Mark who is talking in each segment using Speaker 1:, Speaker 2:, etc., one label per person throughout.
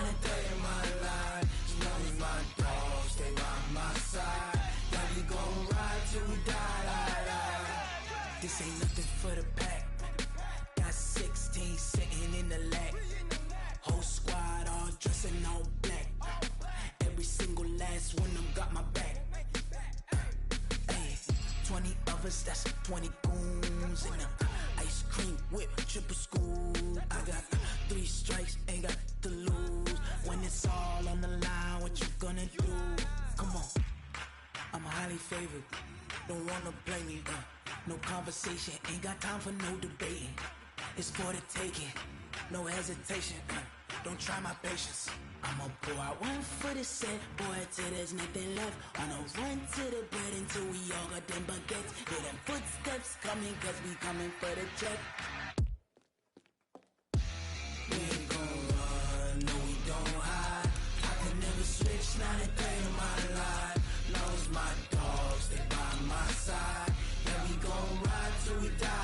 Speaker 1: not a day in my life. As long as my dogs stay by my side. Yeah, we gon' ride till we die. This ain't nothing for the pack. Got 16 sitting in the lag. Whole squad all dressing all black. Every single last one of them got my back. Hey, 20 of us, that's 20 goons in them. Ice cream whip, triple scoop. I got 3 strikes, ain't got to lose. When it's all on the line, what you gonna do? Come on, I'm highly favored. Don't wanna blame me, no conversation, ain't got time for no debating. It's for the taking, no hesitation, don't try my patience. I'ma pour out one for the set, boy, till there's nothing left. On a run to the bread until we all got them baguettes. Hear them footsteps coming, cause we coming for the check. We ain't gon' run, no we don't hide. I can never switch, not a day in my life. Long as my dogs, they by my side. Yeah, we gon' ride till we die.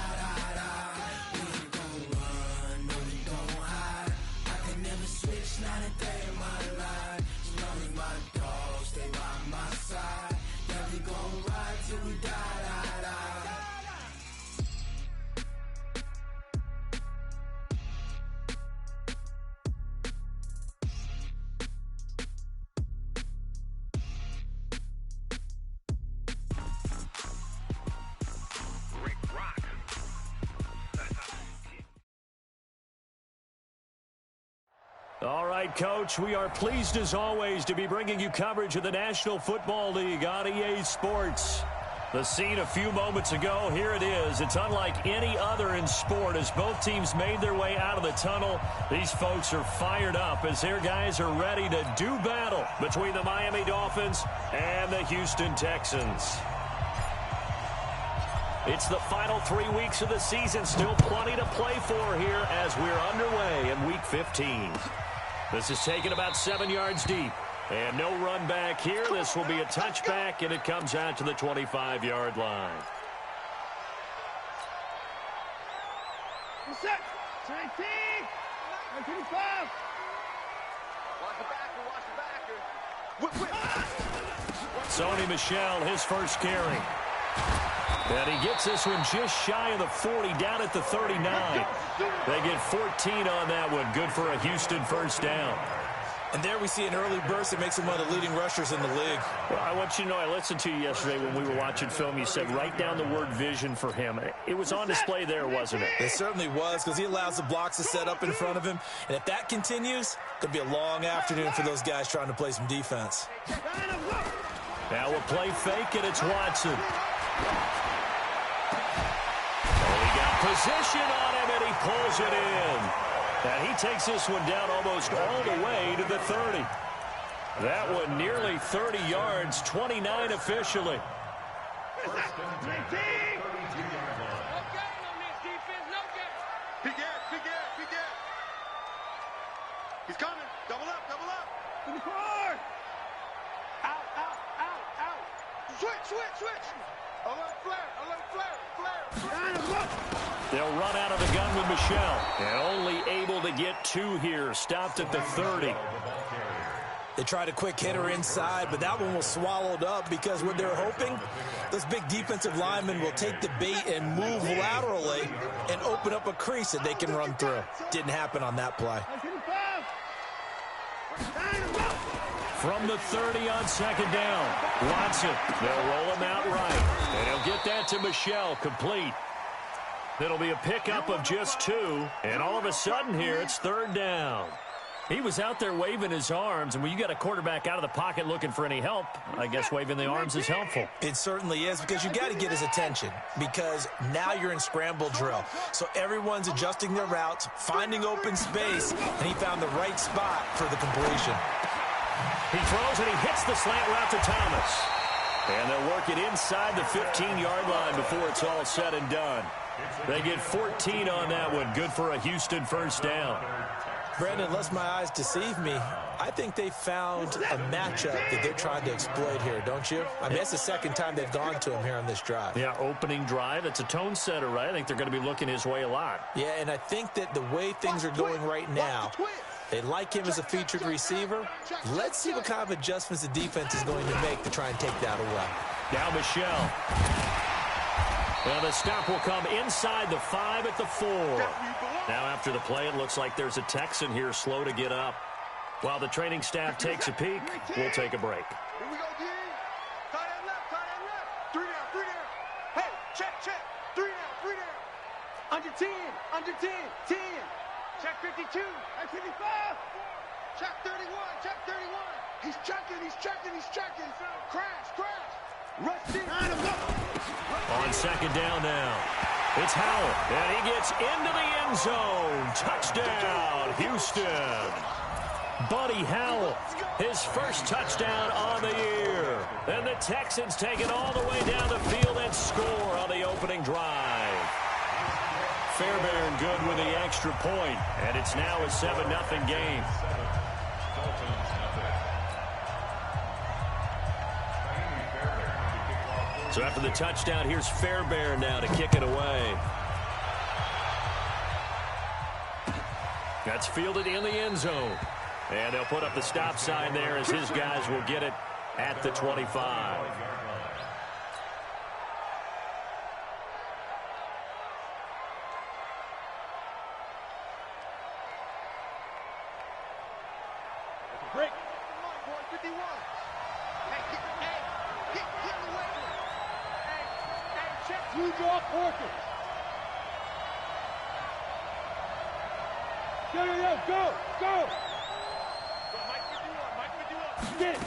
Speaker 1: We ain't gon' run, no we don't hide. I can never switch, not a day in my life. As long as my dogs stay by my side. Yeah, we gon' ride till we die.
Speaker 2: All right, Coach, we are pleased as always to be bringing you coverage of the National Football League on EA Sports. The scene a few moments ago, here it is. It's unlike any other in sport as both teams made their way out of the tunnel. These folks are fired up as their guys are ready to do battle between the Miami Dolphins and the Houston Texans. It's the final 3 weeks of the season. Still plenty to play for here as we're underway in Week 15. This is taken about 7 yards deep. And no run back here. This will be a touchback, and it comes out to the 25-yard line.
Speaker 3: Set. 19. 25.
Speaker 4: Watch the backer.
Speaker 2: Sony Michel, his first carry. And he gets this one just shy of the 40, down at the 39. They get 14 on that one. Good for a Houston first down.
Speaker 5: And there we see an early burst that makes him one of the leading rushers in the league.
Speaker 2: Well, I want you to know, I listened to you yesterday when we were watching film. You said write down the word vision for him. It was on display there, wasn't it?
Speaker 5: It certainly was, because he allows the blocks to set up in front of him. And if that continues, it'll be a long afternoon for those guys trying to play some defense.
Speaker 2: Now we'll play fake, and it's Watson. Position on him, and he pulls it in. And he takes this one down almost all the way to the 30. That one nearly 30 yards, 29 officially.
Speaker 4: He's coming. Double up.
Speaker 3: 24. Out.
Speaker 4: Switch. Alert flare.
Speaker 2: They'll run out of the gun with Michel. And only able to get 2 here. Stopped at the 30.
Speaker 5: They tried a quick hitter inside, but that one was swallowed up because what they're hoping, those big defensive linemen will take the bait and move laterally and open up a crease that they can run through. Didn't happen on that play.
Speaker 2: From the 30 on second down. Watson, they'll roll him out right. And he'll get that to Michel, complete. It'll be a pickup of just 2. And all of a sudden here, it's third down. He was out there waving his arms, and when you got a quarterback out of the pocket looking for any help, I guess waving the arms is helpful.
Speaker 5: It certainly is, because you got to get his attention, because now you're in scramble drill. So everyone's adjusting their routes, finding open space, and he found the right spot for the completion.
Speaker 2: He throws, and he hits the slant route to Thomas. And they'll work it inside the 15-yard line before it's all said and done. They get 14 on that one. Good for a Houston first down.
Speaker 5: Brandon, unless my eyes deceive me, I think they found a matchup that they're trying to exploit here, don't you? I mean, it's the second time they've gone to him here on this drive.
Speaker 2: Yeah, opening drive. It's a tone setter, right? I think they're going to be looking his way a lot.
Speaker 5: Yeah, and I think that the way things are going right now, They like him as a featured receiver. Let's see what kind of adjustments the defense is going to make to try and take that away.
Speaker 2: Now Michelle. And the stop will come inside the 5 at the 4. Now after the play, it looks like there's a Texan here slow to get up. While the training staff takes a peek, we'll take a break.
Speaker 4: Here we go, D. Tight end left, tight end left. 3 down, 3 down. Hey, check. 3 down, 3 down. Under 10, 10. Check 52.
Speaker 3: Check 55.
Speaker 4: Check 31, check 31. He's checking. Crash. Rush deep.
Speaker 2: On second down now. It's Howell, and he gets into the end zone. Touchdown, Houston. Buddy Howell, his first touchdown on the year. And the Texans take it all the way down the field and score on the opening drive. Fairbairn good with the extra point, and it's now a 7-0 game. So after the touchdown, here's Fairbairn now to kick it away. That's fielded in the end zone. And they'll put up the stop sign there as his guys will get it at the 25.
Speaker 3: Break.
Speaker 4: 51. Hey, get away. Hey, check.
Speaker 3: You draw Porkins. Go.
Speaker 4: Mike 51.
Speaker 3: Get it.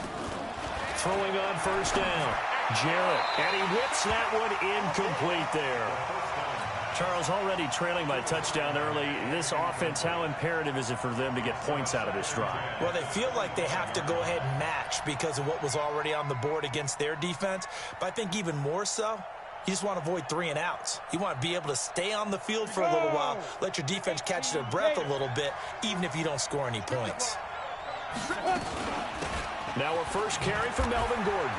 Speaker 2: Throwing on first down. Jarrett. And he whips that one incomplete there. Charles, already trailing by a touchdown early. This offense, how imperative is it for them to get points out of this drive?
Speaker 5: Well, they feel like they have to go ahead and match because of what was already on the board against their defense. But I think even more so, you just want to avoid 3 and outs. You want to be able to stay on the field for a little while, let your defense catch their breath a little bit, even if you don't score any points.
Speaker 2: Now a first carry for Melvin Gordon.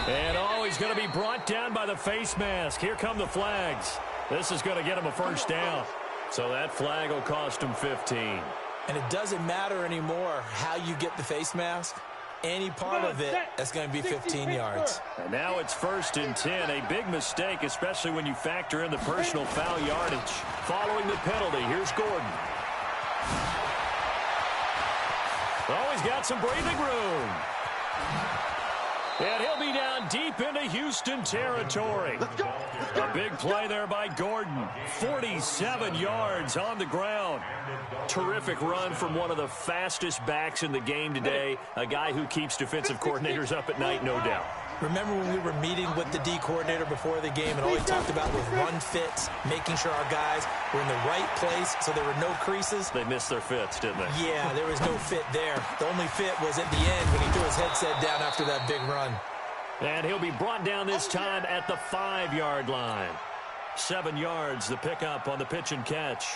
Speaker 2: And he's going to be brought down by the face mask. Here come the flags. This is going to get him a first down. So that flag will cost him 15.
Speaker 5: And it doesn't matter anymore how you get the face mask. Any part of it, that's going to be 15 yards.
Speaker 2: And now it's 1st and 10. A big mistake, especially when you factor in the personal foul yardage. Following the penalty, here's Gordon. Oh, he's got some breathing room. And he'll be down deep into Houston territory. A big play there by Gordon. 47 yards on the ground. Terrific run from one of the fastest backs in the game today. A guy who keeps defensive coordinators up at night, no doubt.
Speaker 5: Remember when we were meeting with the D coordinator before the game and all he talked about was run fits, making sure our guys were in the right place so there were no creases?
Speaker 2: They missed their fits, didn't they?
Speaker 5: Yeah, there was no fit there. The only fit was at the end when he threw his headset down after that big run.
Speaker 2: And he'll be brought down this time at the 5-yard line. 7 yards, the pickup on the pitch and catch.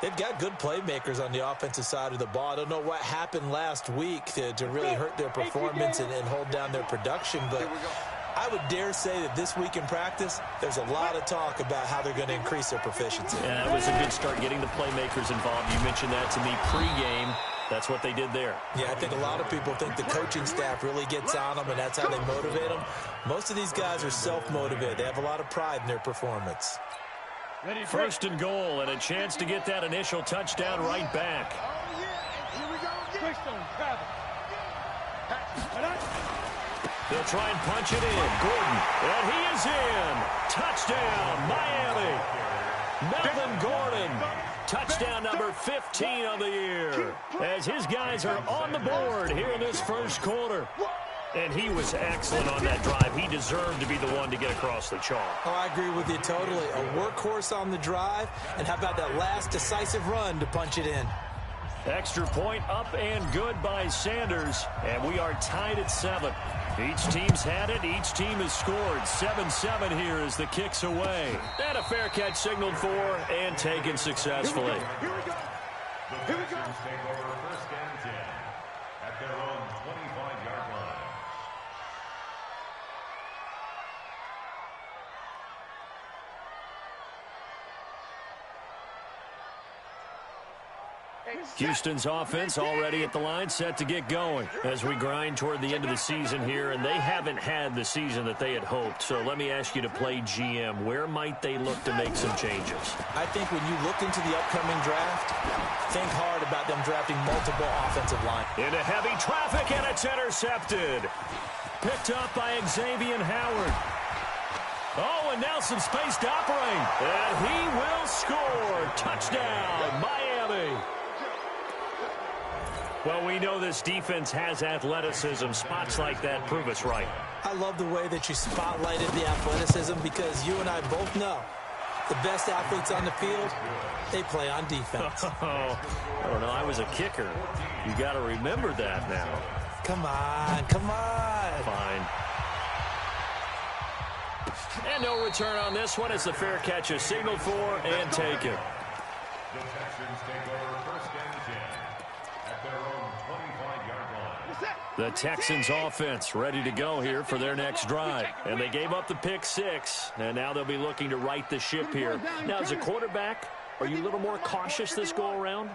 Speaker 5: They've got good playmakers on the offensive side of the ball. I don't know what happened last week to really hurt their performance and hold down their production, but I would dare say that this week in practice, there's a lot of talk about how they're going to increase their proficiency.
Speaker 2: Yeah, that was a good start getting the playmakers involved. You mentioned that to me pregame. That's what they did there.
Speaker 5: Yeah, I think a lot of people think the coaching staff really gets on them, and that's how they motivate them. Most of these guys are self-motivated. They have a lot of pride in their performance.
Speaker 2: 1st and goal, and a chance to get that initial touchdown right back. They'll try and punch it in. Gordon, and he is in. Touchdown, Miami. Melvin Gordon, touchdown number 15 of the year, as his guys are on the board here in this first quarter. And he was excellent on that drive. He deserved to be the one to get across the chalk.
Speaker 5: Oh, I agree with you totally. A workhorse on the drive, and how about that last decisive run to punch it in?
Speaker 2: Extra point up and good by Sanders, and we are tied at 7. Each team's had it. Each team has scored. 7-7 here as the kick's away. And a fair catch signaled for and taken successfully.
Speaker 4: Here we go. Here we go.
Speaker 6: Take over 1st and 10 at their own 25-yard line.
Speaker 2: Houston's offense already at the line, set to get going as we grind toward the end of the season here, and they haven't had the season that they had hoped. So let me ask you to play GM. Where might they look to make some changes?
Speaker 5: I think when you look into the upcoming draft, think hard about them drafting multiple offensive line.
Speaker 2: Into heavy traffic, and it's intercepted. Picked up by Xavier Howard. Oh, and now some space to operate. And he will score. Touchdown, Miami. Well, we know this defense has athleticism. Spots like that prove us right.
Speaker 5: I love the way that you spotlighted the athleticism because you and I both know the best athletes on the field, they play on defense.
Speaker 2: Oh, I don't know. I was a kicker. You got to remember that now.
Speaker 5: Come on, come on.
Speaker 2: Fine. And no return on this one as the fair catch is signaled for and taken.
Speaker 6: The Texans take over first and 10 at their own 25-yard line.
Speaker 2: The Texans offense ready to go here for their next drive. And they gave up the pick 6, and now they'll be looking to right the ship here. Now, as a quarterback, are you a little more cautious this go-around?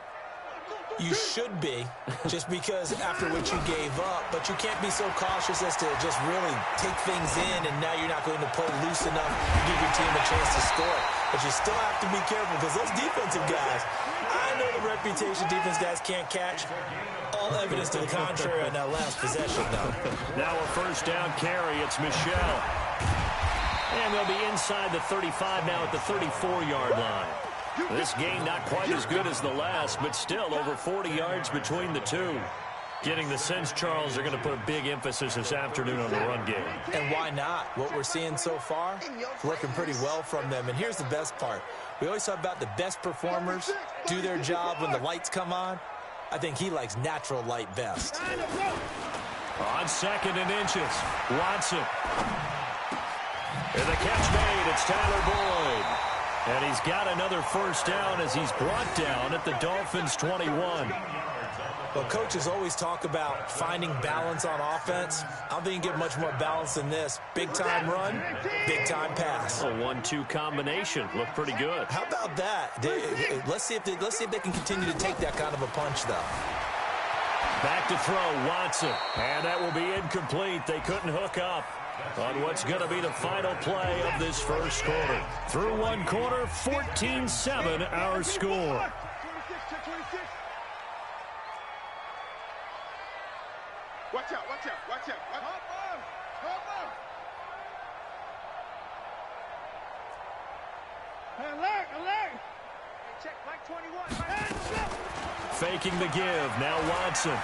Speaker 5: You should be, just because after what you gave up, but you can't be so cautious as to just really take things in, and now you're not going to play loose enough to give your team a chance to score. But you still have to be careful because those defensive guys, I know the reputation defense guys can't catch. All evidence to the contrary on that last possession, though.
Speaker 2: Now a first down carry, it's Michelle. And they'll be inside the 35 now at the 34-yard line. This game not quite as good as the last, but still over 40 yards between the two. Getting the sense, Charles, they're going to put a big emphasis this afternoon on the run game.
Speaker 5: And why not? What we're seeing so far, working pretty well from them. And here's the best part. We always talk about the best performers do their job when the lights come on. I think he likes natural light best.
Speaker 2: On 2nd and inches, Watson. And the catch made, it's Tyler Boyd. And he's got another first down as he's brought down at the Dolphins' 21.
Speaker 5: Well, coaches always talk about finding balance on offense. I don't think you can get much more balance than this. Big-time run, big-time pass.
Speaker 2: A 1-2 combination. Looked pretty good.
Speaker 5: How about that? Let's see if they can continue to take that kind of a punch, though.
Speaker 2: Back to throw, Watson. And that will be incomplete. They couldn't hook up on what's going to be the final play of this first quarter. Through one quarter, 14-7 our score.
Speaker 3: Watch out, watch out, watch out. Alert, alert.
Speaker 4: Check, Mike 21.
Speaker 2: Faking the give, now Watson.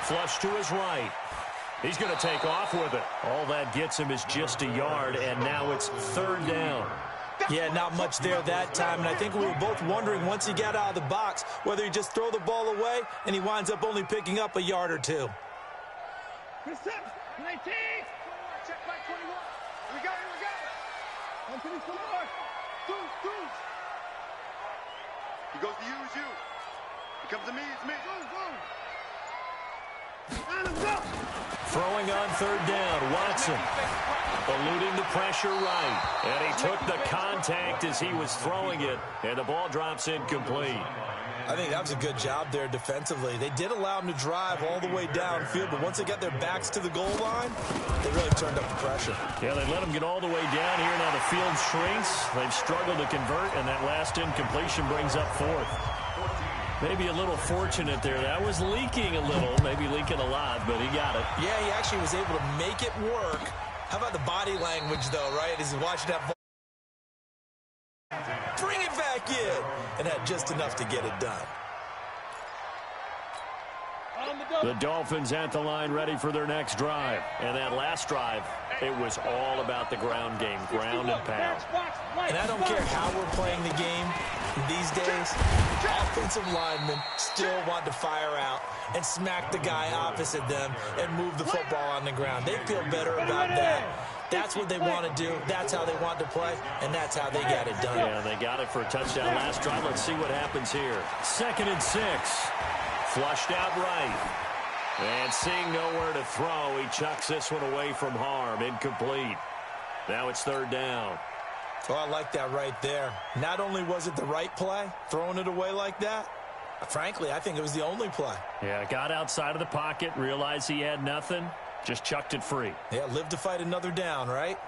Speaker 2: Flush to his right. He's going to take off with it. All that gets him is just a yard, and now it's 3rd down.
Speaker 5: Yeah, not much there that time, and I think we were both wondering once he got out of the box whether he just throw the ball away and he winds up only picking up a yard or two.
Speaker 3: Check, Mike 21. We got it. 124. Goose.
Speaker 4: He goes to use you. He comes to me, it's me.
Speaker 2: Throwing on 3rd down, Watson. Eluding the pressure right. And he took the contact as he was throwing it, and the ball drops incomplete.
Speaker 5: I think that was a good job there defensively. They did allow him to drive all the way downfield, but once they got their backs to the goal line, they really turned up the pressure.
Speaker 2: Yeah, they let him get all the way down here. Now the field shrinks. They've struggled to convert, and that last incompletion brings up 4th. Maybe a little fortunate there. That was leaking a little, maybe leaking a lot, but he got it.
Speaker 5: Yeah, he actually was able to make it work. How about the body language, though, right? As he's watching that ball. Bring it back in. And had just enough to get it done.
Speaker 2: The Dolphins at the line ready for their next drive. And that last drive, it was all about the ground game, ground and pound.
Speaker 5: And I don't care how we're playing the game these days, offensive linemen still want to fire out and smack the guy opposite them and move the football on the ground. They feel better about that. That's what they want to do. That's how they want to play, and that's how they got it done.
Speaker 2: Yeah, they got it for a touchdown last drive. Let's see what happens here. 2nd and 6. Flushed out right. And seeing nowhere to throw, he chucks this one away from harm. Incomplete. Now it's 3rd down.
Speaker 5: Oh, I like that right there. Not only was it the right play, throwing it away like that, Frankly, I think it was the only play.
Speaker 2: Yeah, got outside of the pocket, realized he had nothing, just chucked it free.
Speaker 5: Yeah, live to fight another down, right?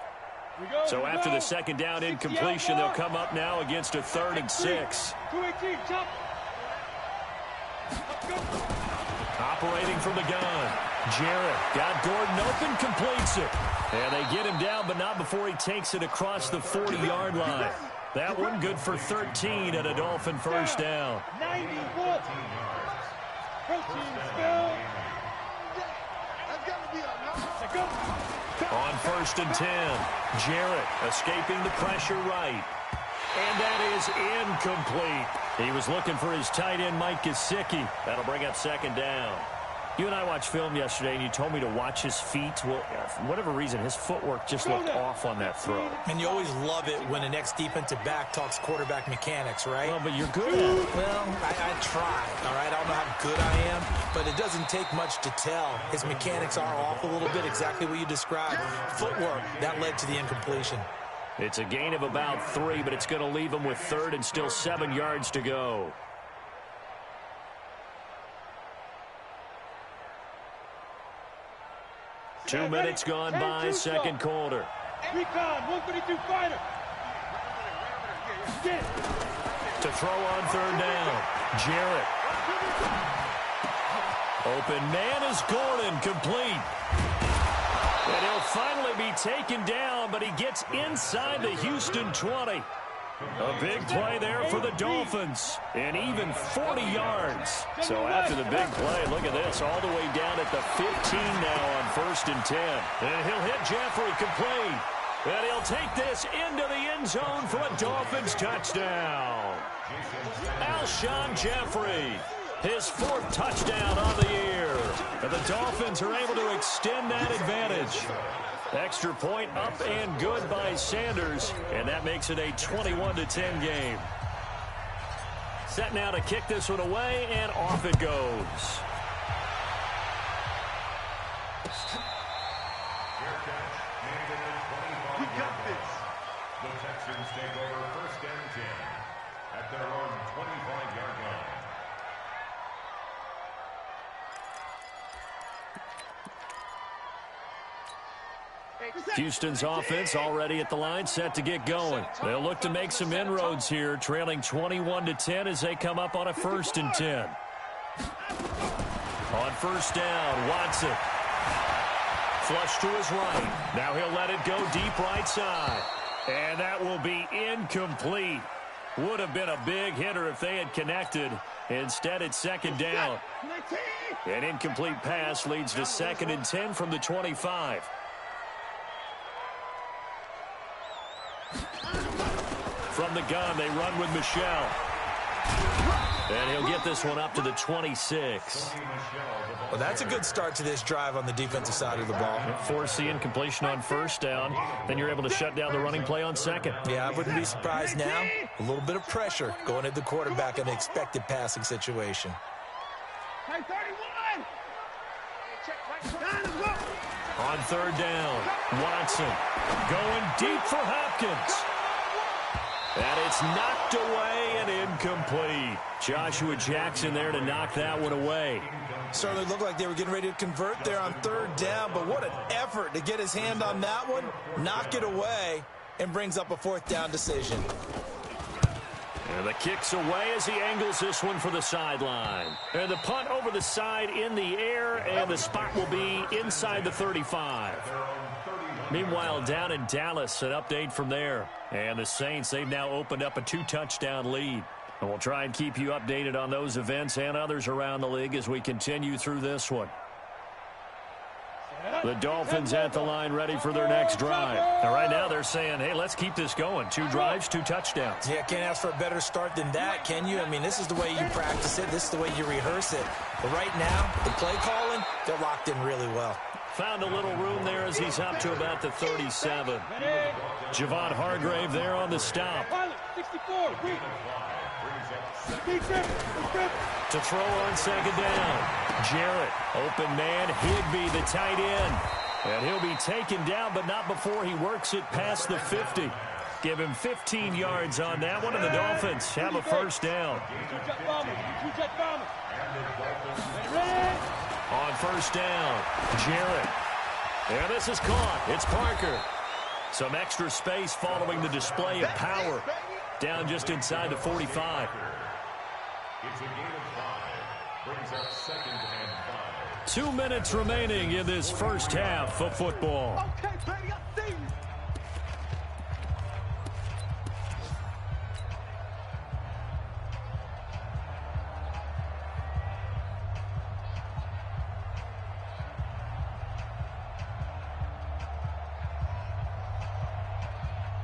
Speaker 2: So after the second down incompletion, they'll come up now against a 3rd and 6.
Speaker 3: 218, jump.
Speaker 2: Operating from the gun. Jarrett got Gordon open, completes it. And they get him down, but not before he takes it across the 40-yard line. That one good for 13 and a Dolphin first down.
Speaker 3: 91. Protein spill. That's got to be a
Speaker 2: On 1st and 10, Jarrett escaping the pressure right. And that is incomplete. He was looking for his tight end, Mike Gesicki. That'll bring up 2nd down. You and I watched film yesterday, and you told me to watch his feet. Well, for whatever reason, his footwork just looked off on that throw.
Speaker 5: And you always love it when an ex-defensive back talks quarterback mechanics, right?
Speaker 2: Well, but you're good at it.
Speaker 5: Well, I try, all right? I don't know how good I am, but it doesn't take much to tell. His mechanics are off a little bit, exactly what you described. Footwork, that led to the incompletion.
Speaker 2: It's a gain of about 3, but it's going to leave him with 3rd and still 7 yards to go. Two minutes gone by, 2nd quarter.
Speaker 3: Recon, 132 fighter.
Speaker 2: To throw on 3rd down. Jarrett. Open man is Gordon, complete. And he'll finally be taken down, but he gets inside the Houston 20. A big play there for the Dolphins, and even 40 yards. So after the big play, look at this, all the way down at the 15 now on 1st and 10. And he'll hit Jeffrey, complete. And he'll take this into the end zone for a Dolphins touchdown. Alshon Jeffrey, his 4th touchdown on the year. And the Dolphins are able to extend that advantage. Extra point up and good by Sanders, and that makes it a 21-10 game. Set now to kick this one away, and off it goes.
Speaker 6: We got this. The Texans take over 1st and 10 at their own 25-yard line.
Speaker 2: Houston's offense already at the line, set to get going. They'll look to make some inroads here, trailing 21-10 as they come up on a 1st and 10. On 1st down, Watson. Flush to his right. Now he'll let it go deep right side. And that will be incomplete. Would have been a big hitter if they had connected. Instead, it's 2nd down. An incomplete pass leads to 2nd and 10 from the 25. From the gun, they run with Michelle. And he'll get this one up to the 26.
Speaker 5: Well, that's a good start to this drive on the defensive side of the ball.
Speaker 2: Force the incompletion on 1st down. Then you're able to shut down the running play on 2nd.
Speaker 5: Yeah, I wouldn't be surprised now. A little bit of pressure going at the quarterback in an expected passing situation.
Speaker 3: Hey, 31.
Speaker 2: On 3rd down, Watson going deep for Hopkins. And it's knocked away and incomplete. Joshua Jackson there to knock that one away.
Speaker 5: Certainly looked like they were getting ready to convert there on 3rd down, but what an effort to get his hand on that one, knock it away, and brings up a 4th down decision.
Speaker 2: And the kick's away as he angles this one for the sideline. And the punt over the side in the air, and the spot will be inside the 35. Meanwhile, down in Dallas, an update from there. And the Saints, they've now opened up a 2-touchdown lead. And we'll try and keep you updated on those events and others around the league as we continue through this one. The Dolphins at the line ready for their next drive. And right now they're saying, hey, let's keep this going. 2 drives, 2 touchdowns.
Speaker 5: Yeah, can't ask for a better start than that, can you? I mean, this is the way you practice it. This is the way you rehearse it. But right now, the play calling, they're locked in really well.
Speaker 2: Found a little room there as he's up to about the 37. Javon Hargrave there on the stop.
Speaker 3: 64.
Speaker 2: To throw on 2nd down. Jarrett, open man, Higbee, the tight end. And he'll be taken down, but not before he works it past the 50. Give him 15 yards on that one, and the Dolphins have a first down. On first down, Jarrett. And this is caught. It's Parker. Some extra space following the display of power. Down just inside the 45.
Speaker 6: It's a gain of 5. Brings up second and 5.
Speaker 2: 2 minutes remaining in this first half of football.
Speaker 4: Okay, baby, I see you.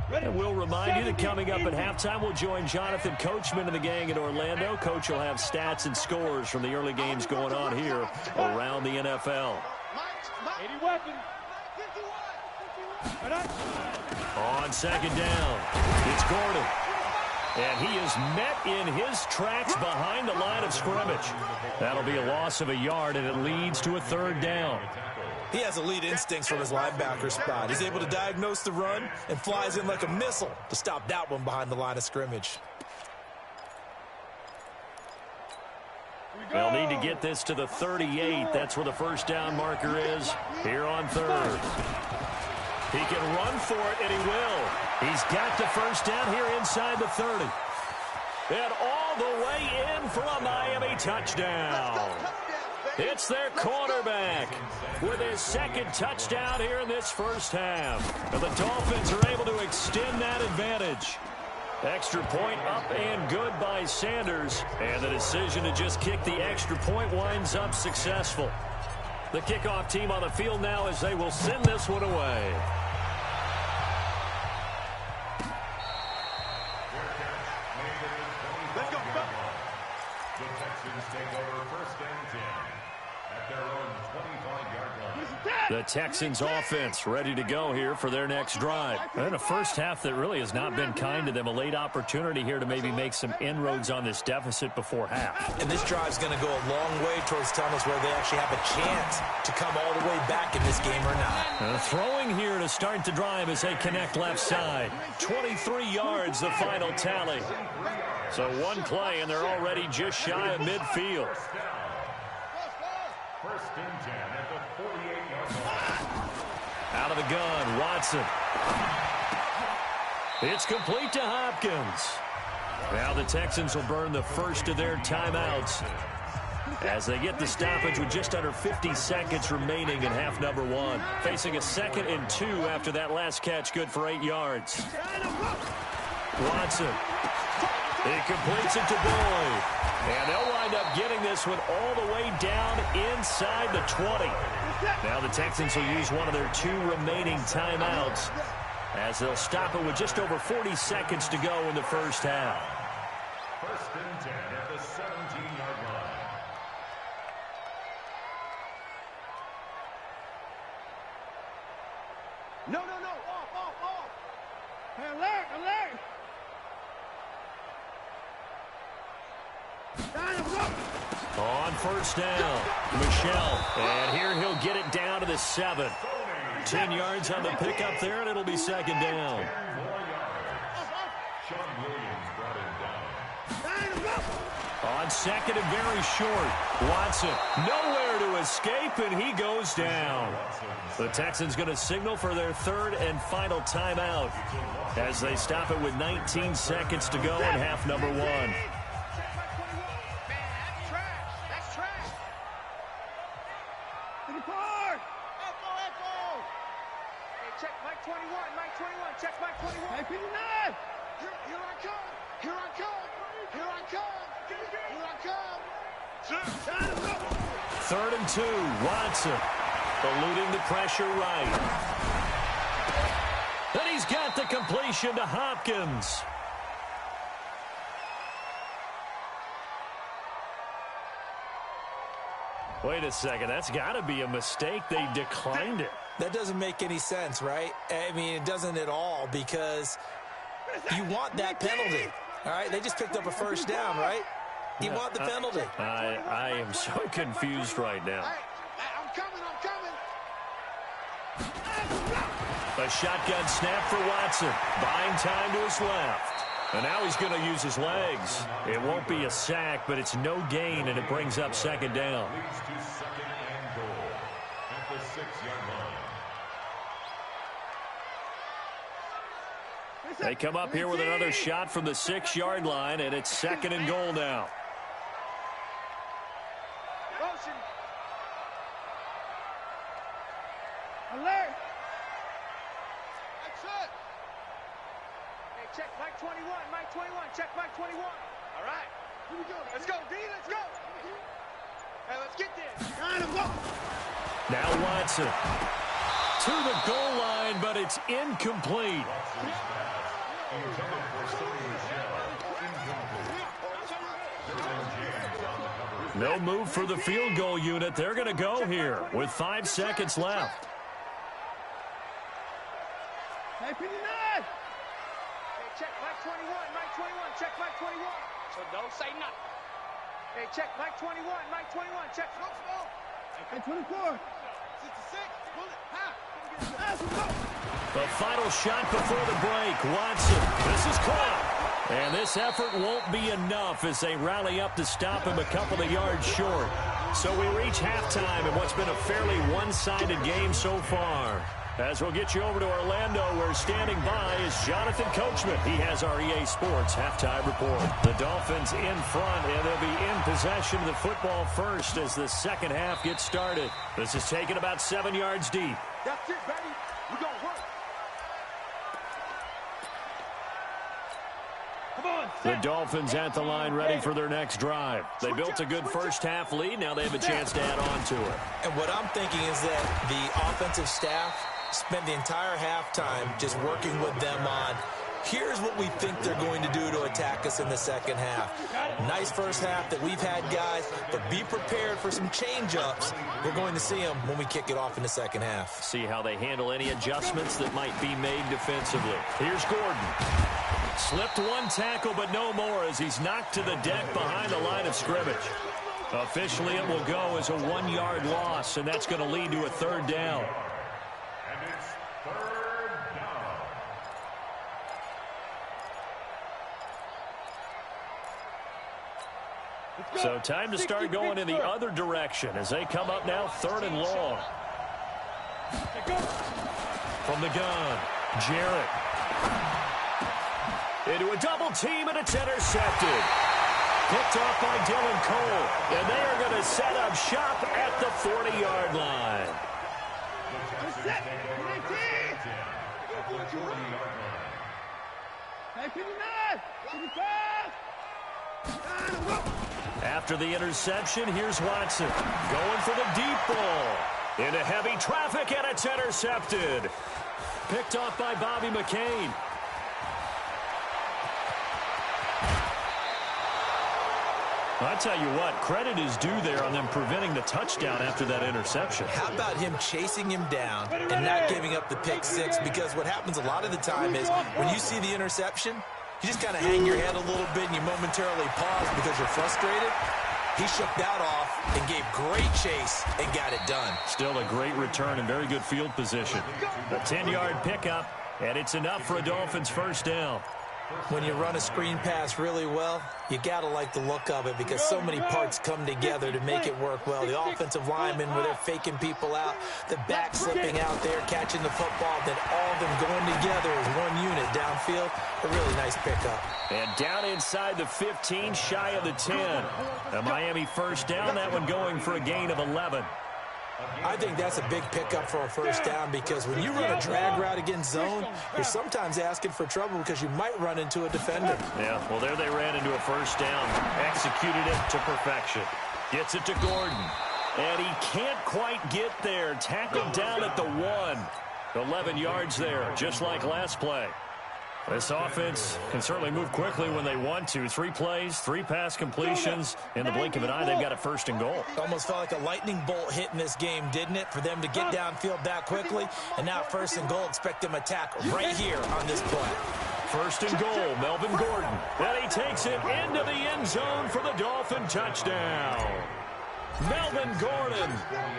Speaker 2: And we'll remind you that coming up at halftime, we'll join Jonathan Coachman and the gang in Orlando. Coach will have stats and scores from the early games going on here around the NFL.
Speaker 3: 80 weapons.
Speaker 2: On second down, it's Gordon. And he is met in his tracks behind the line of scrimmage. That'll be a loss of a yard, and it leads to a third down.
Speaker 5: He has elite instincts from his linebacker spot. He's able to diagnose the run and flies in like a missile to stop that one behind the line of scrimmage.
Speaker 2: They'll need to get this to the 38. That's where the first down marker is here on third. He can run for it, and he will. He's got the first down here inside the 30. And all the way in for a Miami touchdown. It's their quarterback with his second touchdown here in this first half. And the Dolphins are able to extend that advantage. Extra point up and good by Sanders. And the decision to just kick the extra point winds up successful. The kickoff team on the field now as they will send this one away.
Speaker 6: The Texans take over first and 10 at their own 25-yard line.
Speaker 2: The Texans offense ready to go here for their next drive. And a first half that really has not been kind to them. A late opportunity here to maybe make some inroads on this deficit before half.
Speaker 5: And this drive's going to go a long way towards telling us whether they actually have a chance to come all the way back in this game or not.
Speaker 2: Throwing here to start the drive as they connect left side. 23 yards the final tally. So one play, and they're already just shy of midfield.
Speaker 6: First and 10 at the 48-yard line.
Speaker 2: Out of the gun, Watson. It's complete to Hopkins. Now the Texans will burn the first of their timeouts as they get the stoppage with just under 50 seconds remaining in half number one. Facing a 2nd and 2 after that last catch, good for 8 yards. Watson. He completes it to Boyd. And they'll wind up getting this one all the way down inside the 20. Now the Texans will use one of their 2 remaining timeouts as they'll stop it with just over 40 seconds to go in the first half.
Speaker 6: First and 10 at the 17-yard line.
Speaker 4: No. Off.
Speaker 3: Hey, alert.
Speaker 2: On first down, Michelle. And here he'll get it down to the 7. 10 yards on the pickup there, and it'll be second down.
Speaker 6: 4 yards. Sean Williams brought him down.
Speaker 2: On second and very short, Watson nowhere to escape, and he goes down. The Texans going to signal for their 3rd and final timeout as they stop it with 19 seconds to go in half number one.
Speaker 4: Check Mike 21, check Mike 21.
Speaker 3: Hey, 59.
Speaker 4: Here I come. Here I come.
Speaker 2: 3rd and 2, Watson eluding the pressure right. And he's got the completion to Hopkins. Wait a second, that's got to be a mistake. They declined it.
Speaker 5: That doesn't make any sense, right? I mean, it doesn't at all, because you want that penalty. All right, they just picked up a first down, right? You want the penalty.
Speaker 2: I am so confused right now.
Speaker 4: I'm coming.
Speaker 2: A shotgun snap for Watson. Buying time to his left. And now he's going to use his legs. It won't be a sack, but it's no gain, and it brings up second down.
Speaker 6: Leads to second and goal at the 6-yard line.
Speaker 2: They come up here with another shot from the 6-yard line, and it's second and goal now.
Speaker 3: Motion. Alert. Action. Hey, check Mike 21. Mike 21. Check Mike 21. All right. Here we go. Let's go, D. Let's go. Hey, let's get there. Got him, go.
Speaker 2: Now Watson to the goal line, but it's incomplete. No move for the field goal unit. They're going to go here with 5 seconds left.
Speaker 3: Hey, 59. Hey, check Mike 21. Mike 21. Check Mike 21. So don't say nothing. Hey, check Mike 21. Mike 21. Check. Hey, 24. 66. Pull it.
Speaker 2: The final shot before the break. Watson. This is caught. And this effort won't be enough as they rally up to stop him a couple of yards short. So we reach halftime in what's been a fairly one-sided game so far. As we'll get you over to Orlando, where standing by is Jonathan Coachman. He has our EA Sports halftime report. The Dolphins in front, and they'll be in possession of the football first as the second half gets started. This is taken about 7 yards deep.
Speaker 4: That's it, baby. We're going to work.
Speaker 2: The Dolphins at the line ready for their next drive. They built a good first half lead. Now they have a chance to add on to it.
Speaker 5: And what I'm thinking is that the offensive staff spent the entire halftime just working with them on, here's what we think they're going to do to attack us in the second half. Nice first half that we've had, guys, but be prepared for some change-ups. We're going to see them when we kick it off in the second half.
Speaker 2: See how they handle any adjustments that might be made defensively. Here's Gordon. Slipped one tackle, but no more as he's knocked to the deck behind the line of scrimmage. Officially, it will go as a 1-yard loss, and that's going to lead to a third down.
Speaker 6: And it's third down.
Speaker 2: So time to start going in the other direction as they come up now third and long. From the gun, Jarrett. Into a double team, and it's intercepted. Picked off by Dylan Cole, and they are going to set up shop at the 40-yard line. After the interception, here's Watson going for the deep ball. Into heavy traffic, and it's intercepted. Picked off by Bobby McCain. Well, I tell you what, credit is due there on them preventing the touchdown after that interception.
Speaker 5: How about him chasing him down and not giving up the pick six? Because what happens a lot of the time is when you see the interception, you just kind of hang your head a little bit and you momentarily pause because you're frustrated. He shook that off and gave great chase and got it done.
Speaker 2: Still a great return and very good field position. A 10-yard pickup, and it's enough for a Dolphins first down.
Speaker 5: When you run a screen pass really well, you got to like the look of it because so many parts come together to make it work well. The offensive linemen, where they're faking people out, the back slipping out there, catching the football, then all of them going together as one unit downfield. A really nice pickup.
Speaker 2: And down inside the 15, shy of the 10. A Miami first down, that one going for a gain of 11.
Speaker 5: I think that's a big pickup for a first down because when you run a drag route against zone, you're sometimes asking for trouble because you might run into a defender.
Speaker 2: Yeah, well, there they ran into a first down. Executed it to perfection. Gets it to Gordon. And he can't quite get there. Tackled down at the 1. 11 yards there, just like last play. This offense can certainly move quickly when they want to. 3 plays, 3 pass completions. In the blink of an eye, they've got a first and goal.
Speaker 5: Almost felt like a lightning bolt hit in this game, didn't it? For them to get downfield that quickly. And now first and goal, expect them to tackle right here on this play.
Speaker 2: First and goal, Melvin Gordon. And he takes it into the end zone for the Dolphin touchdown. Melvin Gordon,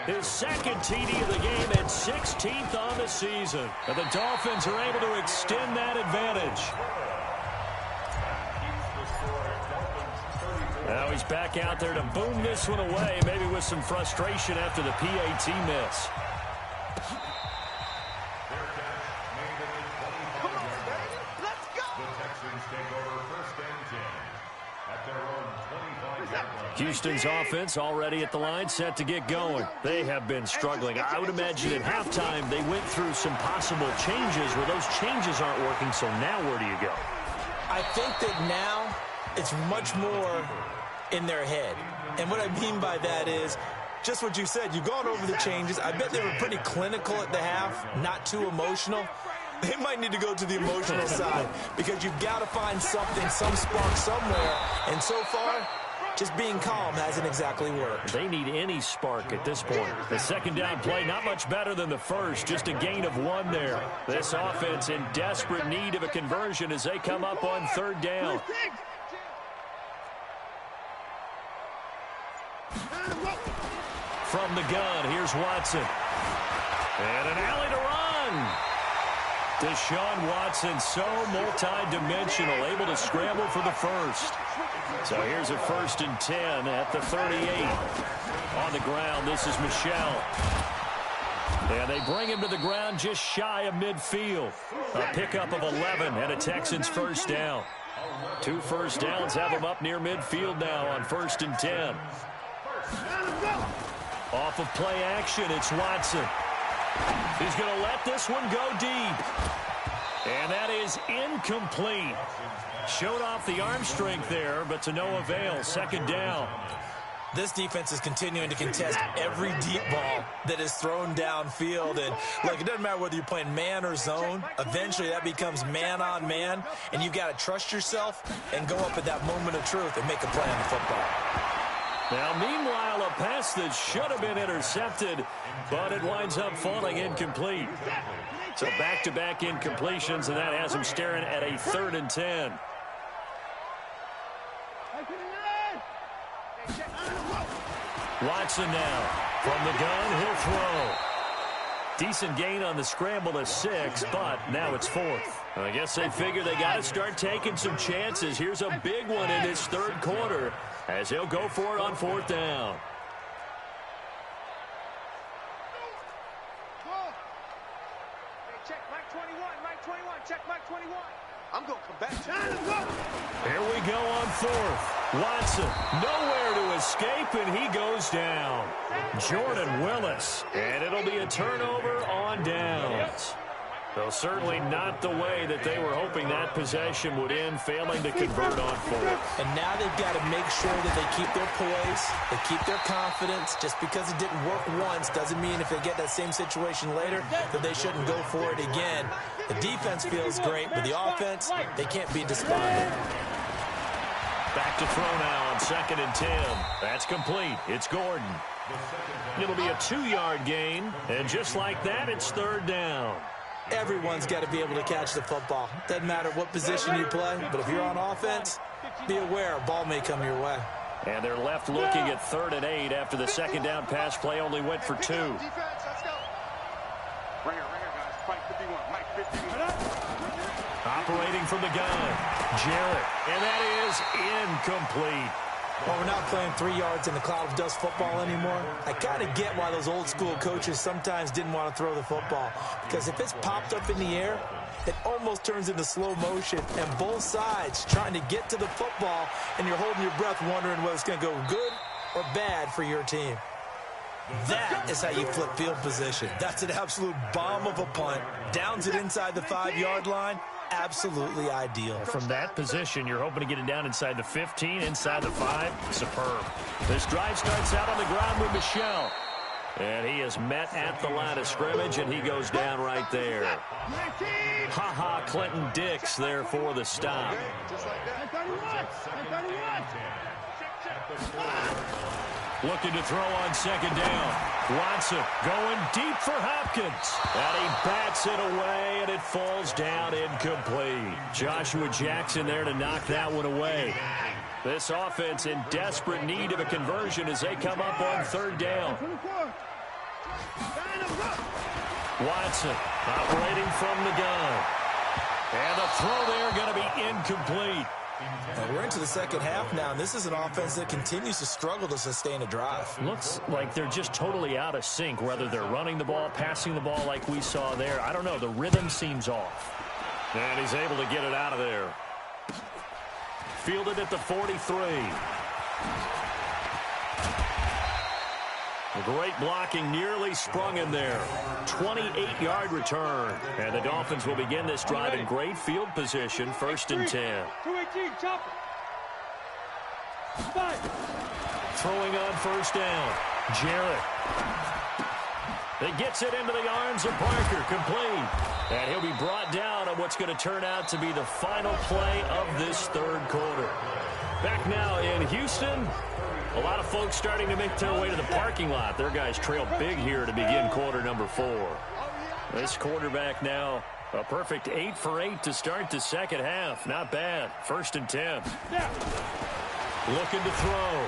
Speaker 2: his second TD of the game and 16th on the season. And the Dolphins are able to extend that advantage. Now he's back out there to boom this one away, maybe with some frustration after the PAT miss. Houston's offense already at the line, set to get going. They have been struggling. I would imagine at halftime they went through some possible changes where those changes aren't working, so now where do you go?
Speaker 5: I think that now it's much more in their head. And what I mean by that is just what you said. You've gone over the changes. I bet they were pretty clinical at the half, not too emotional. They might need to go to the emotional side because you've got to find something, some spark somewhere. And so far, just being calm hasn't exactly worked.
Speaker 2: They need any spark at this point. The second down play, not much better than the first, just a gain of 1 there. This offense in desperate need of a conversion as they come up on third down. From the gun, here's Watson. And an alley to run. Deshaun Watson, so multi-dimensional, able to scramble for the first. So here's a 1st and 10 at the 38. On the ground, this is Michel. And they bring him to the ground just shy of midfield. A pickup of 11 and a Texans first down. 2 first downs have them up near midfield now on 1st and 10. Off of play action, it's Watson. He's going to let this one go deep. And that is incomplete. Showed off the arm strength there, but to no avail. Second down.
Speaker 5: This defense is continuing to contest every deep ball that is thrown downfield. And, look, it doesn't matter whether you're playing man or zone. Eventually, that becomes man-on-man, and you've got to trust yourself and go up at that moment of truth and make a play on the football.
Speaker 2: Now, meanwhile, a pass that should have been intercepted, but it winds up falling incomplete. So back-to-back incompletions, and that has him staring at a 3rd and 10. Watson now. From the gun, he'll throw. Decent gain on the scramble to 6, but now it's 4th. I guess they figure they got to start taking some chances. Here's a big one in this 3rd quarter as he'll go for it on 4th down.
Speaker 3: Check Mike 21, Mike 21, check Mike 21. I'm going to come back.
Speaker 2: Here we go on 4th. Watson, nowhere to escape, and he goes down. Jordan Willis, and it'll be a turnover on downs. So certainly not the way that they were hoping that possession would end, failing to convert on 4th.
Speaker 5: And now they've got to make sure that they keep their poise, they keep their confidence. Just because it didn't work once doesn't mean if they get that same situation later that they shouldn't go for it again. The defense feels great, but the offense, they can't be despondent.
Speaker 2: Back to throw now on 2nd and 10. That's complete. It's Gordon. It'll be a 2-yard gain, and just like that, it's 3rd down.
Speaker 5: Everyone's got to be able to catch the football. Doesn't matter what position you play, but if you're on offense, be aware a ball may come your way.
Speaker 2: And they're left looking at 3rd and 8 after the 2nd down pass play only went for 2.
Speaker 3: Ringer, guys. Mike 51, Mike 51.
Speaker 2: Operating from the gun, Jarrett, and that is incomplete.
Speaker 5: Well, we're not playing 3 yards in the cloud of dust football anymore. I kind of get why those old school coaches sometimes didn't want to throw the football. Because if it's popped up in the air, it almost turns into slow motion. And both sides trying to get to the football, and you're holding your breath wondering whether it's going to go good or bad for your team. That is how you flip field position. That's an absolute bomb of a punt. Downs it inside the 5-yard line. Absolutely ideal.
Speaker 2: From that position, you're hoping to get it down inside the 15, inside the 5. Superb. This drive starts out on the ground with Michel. And he is met at the line of scrimmage, and he goes down right there. Ha-ha, Clinton Dix there for the stop. Looking to throw on 2nd down. Watson going deep for Hopkins. And he bats it away, and it falls down incomplete. Joshua Jackson there to knock that one away. This offense in desperate need of a conversion as they come up on third down. Watson operating from the gun. And the throw there going to be incomplete.
Speaker 5: And we're into the second half now, and this is an offense that continues to struggle to sustain a drive.
Speaker 2: Looks like they're just totally out of sync, whether they're running the ball, passing the ball like we saw there. I don't know. The rhythm seems off. And he's able to get it out of there. Fielded at the 43. Great blocking, nearly sprung him there. 28-yard return. And the Dolphins will begin this drive in great field position, 1st and 10.
Speaker 3: 218, chopper.
Speaker 2: Throwing on 1st down. Jarrett. It gets it into the arms of Parker, complete. And he'll be brought down on what's going to turn out to be the final play of this third quarter. Back now in Houston. A lot of folks starting to make their way to the parking lot. Their guys trail big here to begin quarter number 4. This quarterback now a perfect 8 for 8 to start the second half. Not bad. 1st and 10. Looking to throw.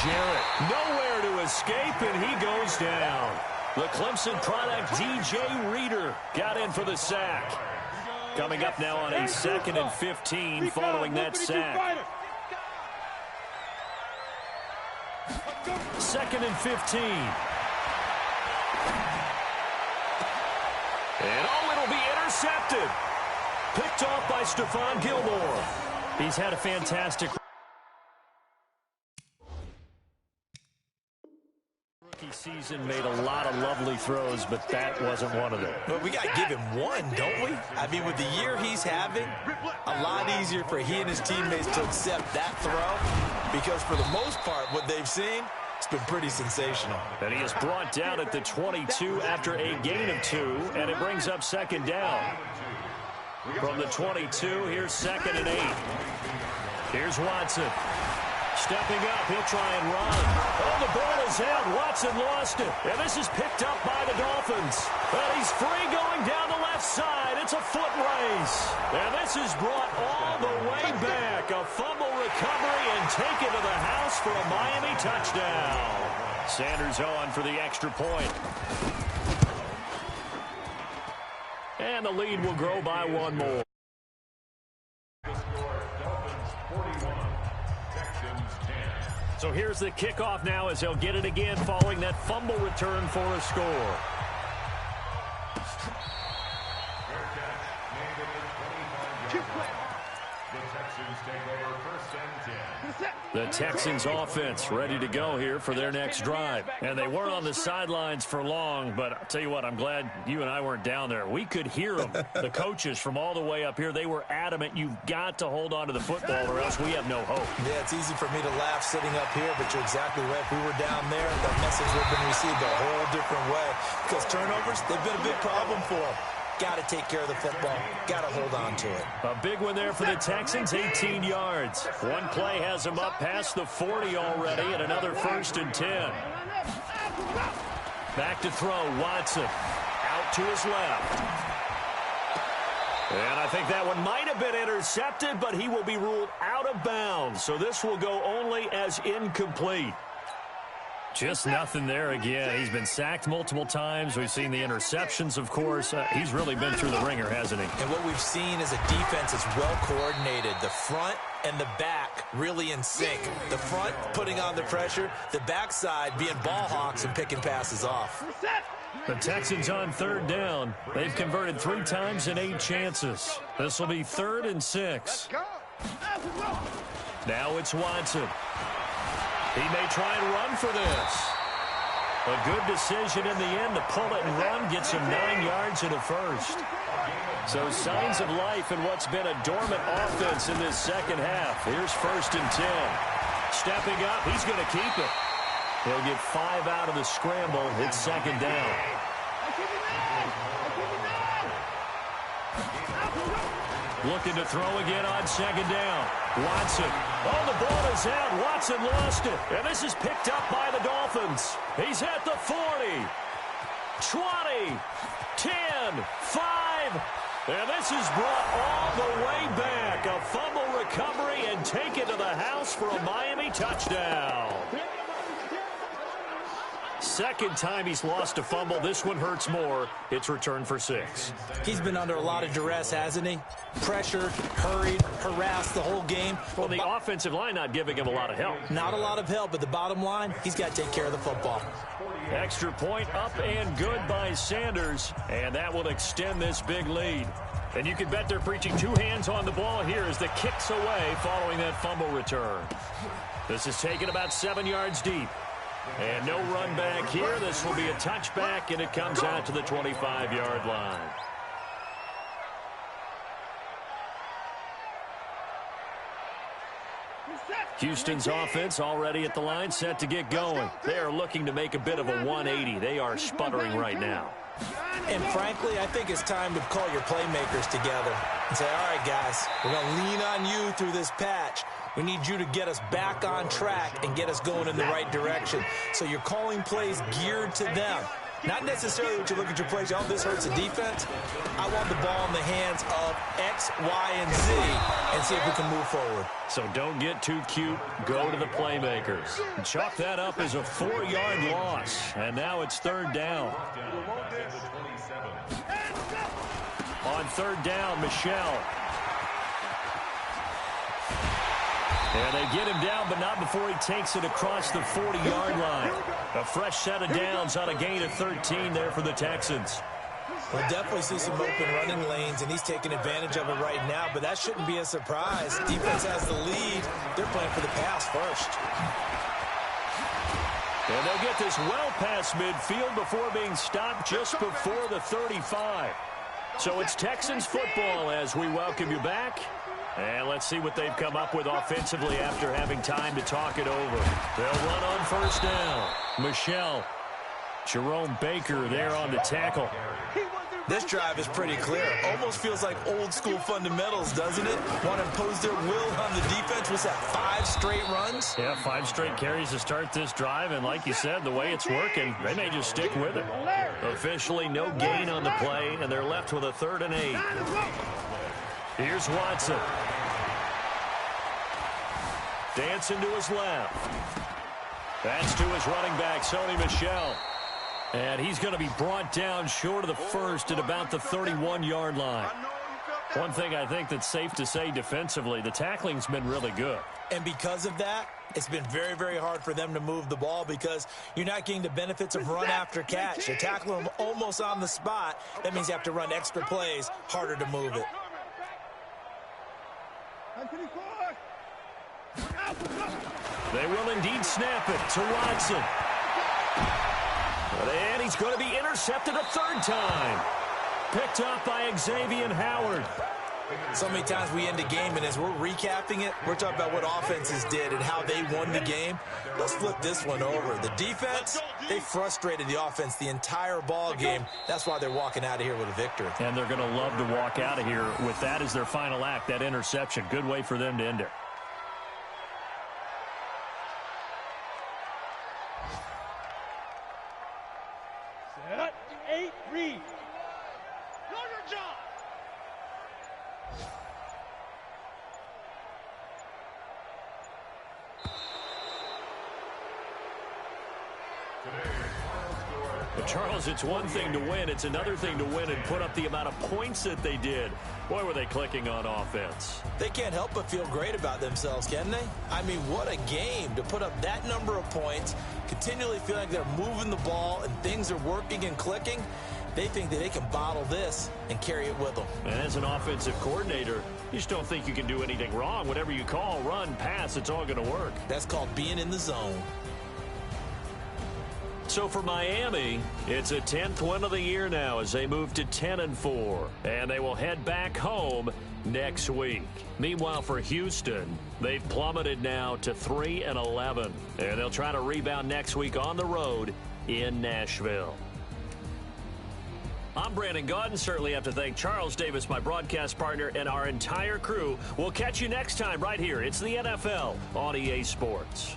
Speaker 2: Jarrett nowhere to escape, and he goes down. The Clemson product, DJ Reader, got in for the sack. Coming up now on a 2nd and 15 following that sack. 2nd and 15. And it'll be intercepted. Picked off by Stephon Gilmore. He's had a fantastic rookie season, made a lot of lovely throws, but that wasn't one of them.
Speaker 5: But we got to give him one, don't we? I mean, with the year he's having, a lot easier for he and his teammates to accept that throw, because for the most part, what they've seen, it's been pretty sensational.
Speaker 2: And he is brought down at the 22 after a gain of 2, and it brings up 2nd down. From the 22, here's 2nd and 8. Here's Watson. Stepping up, he'll try and run. Oh, the ball is out. Watson lost it. And this is picked up by the Dolphins. And he's free going down the left side. It's a foot race. And this is brought all the way back. A fumble recovery and taken to the house for a Miami touchdown. Sanders on for the extra point. And the lead will grow by 1 more. So here's the kickoff now as they'll get it again following that fumble return for a score. The Texans offense ready to go here for their next drive. And they weren't on the sidelines for long, but I'll tell you what, I'm glad you and I weren't down there. We could hear them, the coaches from all the way up here. They were adamant, you've got to hold on to the football or else we have no hope.
Speaker 5: Yeah, it's easy for me to laugh sitting up here, but you're exactly right. If we were down there, that message would have been received a whole different way. Because turnovers, they've been a big problem for them. Got to take care of the football. Got to hold on to it.
Speaker 2: A big one there for the Texans, 18 yards. One play has them up past the 40 already, and another 1st and 10. Back to throw, Watson. Out to his left. And I think that one might have been intercepted, but he will be ruled out of bounds. So this will go only as incomplete. Just nothing there again. He's been sacked multiple times. We've seen the interceptions, of course. He's really been through the ringer, hasn't he?
Speaker 5: And what we've seen is a defense that's well coordinated. The front and the back really in sync. The front putting on the pressure, the backside being ball hawks and picking passes off.
Speaker 2: The Texans on 3rd down. They've converted 3 times in 8 chances. This will be 3rd and 6. Now it's Watson. He may try and run for this. A good decision in the end to pull it and run, gets him 9 yards and a first. So signs of life in what's been a dormant offense in this second half. Here's 1st and 10. Stepping up, he's going to keep it. He'll get 5 out of the scramble. It's 2nd down. Looking to throw again on 2nd down. Watson. Oh, the ball is out. Watson lost it. And this is picked up by the Dolphins. He's at the 40. 20. 10. 5. And this is brought all the way back. A fumble recovery and taken to the house for a Miami touchdown. Second time he's lost a fumble. This one hurts more. It's returned for 6.
Speaker 5: He's been under a lot of duress, hasn't he? Pressured, hurried, harassed the whole game.
Speaker 2: Well, the offensive line not giving him a lot of help.
Speaker 5: Not a lot of help, but the bottom line, he's got to take care of the football.
Speaker 2: Extra point up and good by Sanders, and that will extend this big lead. And you can bet they're preaching 2 hands on the ball here as the kick's away following that fumble return. This is taken about 7 yards deep. And no run back here. This will be a touchback, and it comes out to the 25-yard line. Houston's offense already at the line, set to get going. They are looking to make a bit of a 180. They are sputtering right now.
Speaker 5: And frankly, I think it's time to call your playmakers together and say, all right, guys, we're going to lean on you through this patch. We need you to get us back on track and get us going in the right direction. So you're calling plays geared to them. Not necessarily that you look at your plays, oh, this hurts the defense. I want the ball in the hands of X, Y, and Z and see if we can move forward.
Speaker 2: So don't get too cute. Go to the playmakers. And chalk that up as a 4-yard loss. And now it's 3rd down. On 3rd down, Michelle. And they get him down, but not before he takes it across the 40-yard line. A fresh set of downs on a gain of 13 there for the Texans.
Speaker 5: We'll definitely see some open running lanes, and he's taking advantage of it right now, but that shouldn't be a surprise. Defense has the lead. They're playing for the pass first.
Speaker 2: And they'll get this well past midfield before being stopped just before the 35. So it's Texans football as we welcome you back. And let's see what they've come up with offensively after having time to talk it over. They'll run on 1st down. Michelle. Jerome Baker there on the tackle.
Speaker 5: This drive is pretty clear. Almost feels like old school fundamentals, doesn't it? Want to impose their will on the defense. Was that 5 straight runs?
Speaker 2: Yeah, 5 straight carries to start this drive. And like you said, the way it's working, they may just stick with it. Officially no gain on the play, and they're left with a 3rd and 8. Here's Watson. Dancing to his left. That's to his running back, Sony Michel. And he's going to be brought down short of the 1st at about the 31-yard line. One thing I think that's safe to say defensively, the tackling's been really good.
Speaker 5: And because of that, it's been very, very hard for them to move the ball because you're not getting the benefits of run after catch. You're tackling them almost on the spot. That means you have to run extra plays, harder to move it.
Speaker 2: They will indeed snap it to Watson. And he's going to be intercepted a 3rd time. Picked up by Xavier Howard.
Speaker 5: So many times we end a game, and as we're recapping it, we're talking about what offenses did and how they won the game. Let's flip this one over. The defense, they frustrated the offense the entire ball game. That's why they're walking out of here with a victory.
Speaker 2: And they're going to love to walk out of here with that as their final act, that interception. Good way for them to end it.
Speaker 3: Set, 8, read. Know your job.
Speaker 2: But Charles, it's one thing to win. It's another thing to win and put up the amount of points that they did. Boy, were they clicking on offense.
Speaker 5: They can't help but feel great about themselves, can they? I mean, what a game to put up that number of points, continually feel like they're moving the ball and things are working and clicking. They think that they can bottle this and carry it with them.
Speaker 2: And as an offensive coordinator, you just don't think you can do anything wrong. Whatever you call, run, pass, it's all going to work.
Speaker 5: That's called being in the zone.
Speaker 2: So for Miami, it's a 10th win of the year now as they move to 10-4. And they will head back home next week. Meanwhile, for Houston, they've plummeted now to 3-11. And they'll try to rebound next week on the road in Nashville. I'm Brandon Gaudin. Certainly have to thank Charles Davis, my broadcast partner, and our entire crew. We'll catch you next time right here. It's the NFL on EA Sports.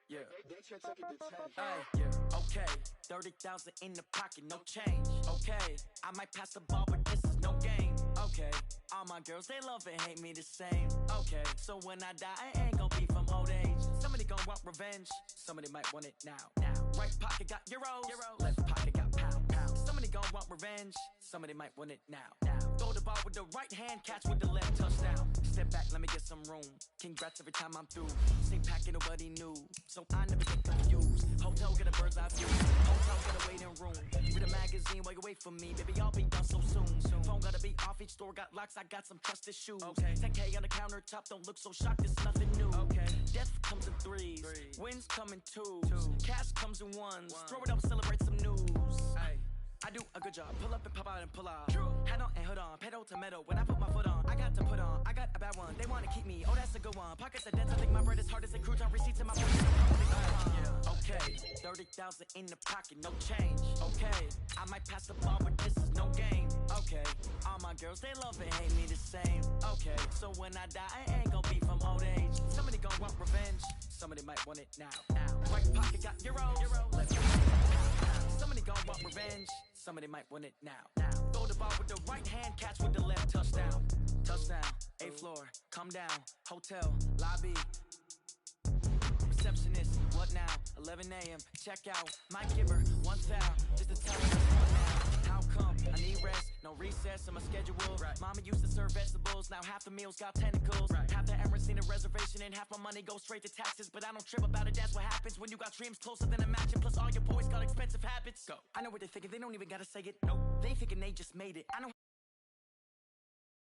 Speaker 1: Yeah. Okay, 30,000 in the pocket, no change. Okay, I might pass the ball, but this is no game. Okay, all my girls, they love and hate me the same. Okay, so when I die, I ain't gon' be from old age. Somebody gon' want revenge, somebody might want it now. Right pocket got euros, left pocket got pound. Somebody gon' want revenge, somebody might want it now. Throw the ball with the right hand, catch with the left, touchdown. Step back, let me get some room. Congrats every time I'm through. Same packet, nobody knew, so I never get confused. Hotel, get a bird's eye view. Hotel, get a waiting room. Read a magazine while you wait for me, baby, I'll be done so soon. Phone gotta be off, each store got locks, I got some trusted shoes. 10K on the countertop, don't look so shocked, it's nothing new. Death comes in threes, wins come in twos, cash comes in ones. Throw it up, celebrate some news. I do a good job, pull up and pop out and pull out. Hat on and hood on, pedal to metal. When I put my foot on, I got to put on. I got a bad one, they wanna keep me. Oh, that's a good one. Pockets are dense, I think my bread is hard as a crouton. Receipts in my pocket. Okay, 30,000 in the pocket, no change. Okay, I might pass the ball, but this is no game. Okay, all my girls, they love and hate me the same. Okay, so when I die, I ain't gon' be from old age. Somebody gon' want revenge, somebody might want it now. Right pocket got euros, left pocket. Somebody gon' want revenge, somebody might want it now. Throw the ball with the right hand, catch with the left, touchdown. Touchdown, 8th floor, come down, hotel, lobby. Receptionist, what now? 11 a.m., check out. Might give her one foul, just to tell her what's going now. How come? I need rest, no recess on my schedule. Mama used to serve vegetables, now half the meals got tentacles. Half the errands need a reservation and half my money goes straight to taxes. But I don't trip about it, that's what happens when you got dreams closer than a mansion. Plus all your boys got expensive habits. Go. I know what they're thinking, they don't even gotta say it. Nope. They thinking they just made it. I know